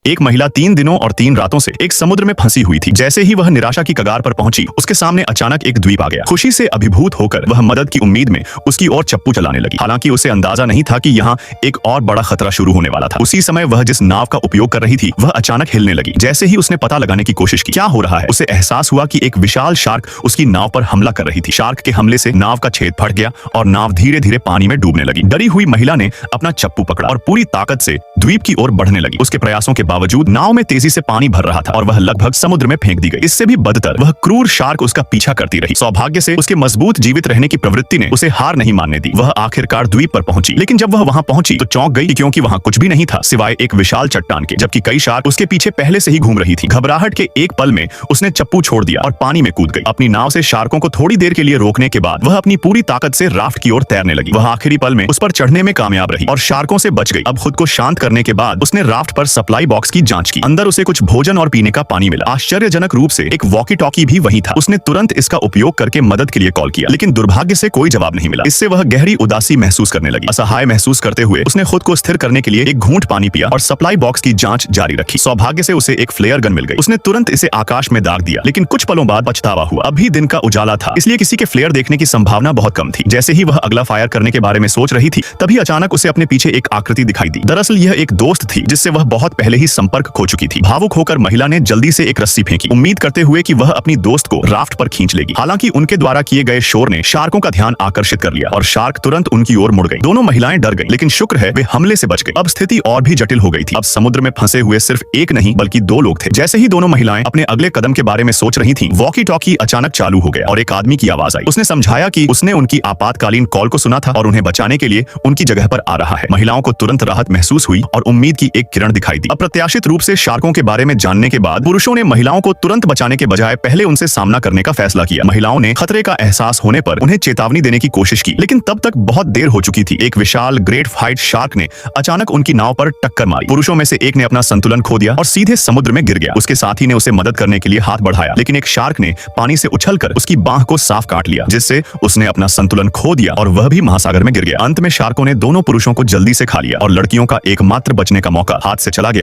एक महिला 3 दिनों और 3 रातों से एक समुद्र में फंसी हुई थी। जैसे ही वह निराशा की कगार पर पहुंची, उसके सामने अचानक एक द्वीप आ गया। खुशी से अभिभूत होकर वह मदद की उम्मीद में उसकी ओर चप्पू चलाने लगी। हालांकि उसे अंदाजा नहीं था कि यहाँ एक और बड़ा खतरा शुरू होने वाला था। उसी समय वह जिस नाव का उपयोग कर रही थी, वह अचानक हिलने लगी। जैसे ही उसने पता लगाने की कोशिश की क्या हो रहा है, उसे एहसास हुआ कि एक विशाल शार्क उसकी नाव पर हमला कर रही थी। शार्क के हमले से नाव का छेद फट गया और नाव धीरे धीरे पानी में डूबने लगी। डरी हुई महिला ने अपना चप्पू पकड़ा और पूरी ताकत से द्वीप की ओर बढ़ने लगी। उसके प्रयासों के बावजूद नाव में तेजी से पानी भर रहा था और वह लगभग समुद्र में फेंक दी गई। इससे भी बदतर, वह क्रूर शार्क उसका पीछा करती रही। सौभाग्य से उसके मजबूत जीवित रहने की प्रवृत्ति ने उसे हार नहीं मानने दी। वह आखिरकार द्वीप पर पहुंची, लेकिन जब वह वहां पहुंची तो चौंक गई, क्योंकि वहां कुछ भी नहीं था सिवाय एक विशाल चट्टान के, जबकि कई शार्क उसके पीछे पहले से ही घूम रही थी। घबराहट के एक पल में उसने चप्पू छोड़ दिया और पानी में कूद गई। अपनी नाव से शार्कों को थोड़ी देर के लिए रोकने के बाद वह अपनी पूरी ताकत से राफ्ट की ओर तैरने लगी। वह आखिरी पल में उस पर चढ़ने में कामयाब रही और शार्कों से बच गई। अब खुद को शांत करने के बाद उसने राफ्ट पर सप्लाई बॉक्स की जांच की। अंदर उसे कुछ भोजन और पीने का पानी मिला। आश्चर्यजनक रूप से एक वॉकी टॉकी भी वहीं था। उसने तुरंत इसका उपयोग करके मदद के लिए कॉल किया, लेकिन दुर्भाग्य से कोई जवाब नहीं मिला। इससे वह गहरी उदासी महसूस करने लगी। असहाय महसूस करते हुए उसने खुद को स्थिर करने के लिए एक घूंट पानी पिया और सप्लाई बॉक्स की जांच जारी रखी। सौभाग्य से उसे एक फ्लेयर गन मिल गई। उसने तुरंत इसे आकाश में दाग दिया, लेकिन कुछ पलों बाद पछतावा हुआ। अभी दिन का उजाला था, इसलिए किसी के फ्लेयर देखने की संभावना बहुत कम थी। जैसे ही वह अगला फायर करने के बारे में सोच रही थी, तभी अचानक उसे अपने पीछे एक आकृति दिखाई दी। दरअसल यह एक दोस्त थी जिससे वह बहुत पहले ही संपर्क खो चुकी थी। भावुक होकर महिला ने जल्दी से एक रस्सी फेंकी, उम्मीद करते हुए कि वह अपनी दोस्त को राफ्ट पर खींच लेगी। हालांकि उनके द्वारा किए गए शोर ने शार्कों का ध्यान आकर्षित कर लिया और शार्क तुरंत उनकी ओर मुड़ गई। दोनों महिलाएं डर गईं, लेकिन शुक्र है वे हमले से बच गई। अब स्थिति और भी जटिल हो गई थी। अब समुद्र में फंसे हुए सिर्फ एक नहीं बल्कि 2 लोग थे। जैसे ही दोनों महिलाएं अपने अगले कदम के बारे में सोच रही थीं, वॉकी टॉकी अचानक चालू हो गया और एक आदमी की आवाज आई। उसने समझाया कि उसने उनकी आपातकालीन कॉल को सुना था और उन्हें बचाने के लिए उनकी जगह पर आ रहा है। महिलाओं को तुरंत राहत महसूस हुई और उम्मीद की एक किरण दिखाई दी। अप्रत्याशित रूप से शार्कों के बारे में जानने के बाद पुरुषों ने महिलाओं को तुरंत बचाने के बजाय पहले उनसे सामना करने का फैसला किया। महिलाओं ने खतरे का एहसास होने पर उन्हें चेतावनी देने की कोशिश की, लेकिन तब तक बहुत देर हो चुकी थी। एक विशाल ग्रेट व्हाइट शार्क ने अचानक उनकी नाव पर टक्कर मारी। पुरुषों में से एक ने अपना संतुलन खो दिया और सीधे समुद्र में गिर गया। उसके साथी ने उसे मदद करने के लिए हाथ बढ़ाया, लेकिन एक शार्क ने पानी से उछलकर उसकी बांह को साफ काट लिया, जिससे उसने अपना संतुलन खो दिया और वह भी महासागर में गिर गया। अंत में शार्कों ने दोनों पुरुषों को जल्दी से खा लिया और लड़कियों का एकमात्र बचने का मौका हाथ से चला गया।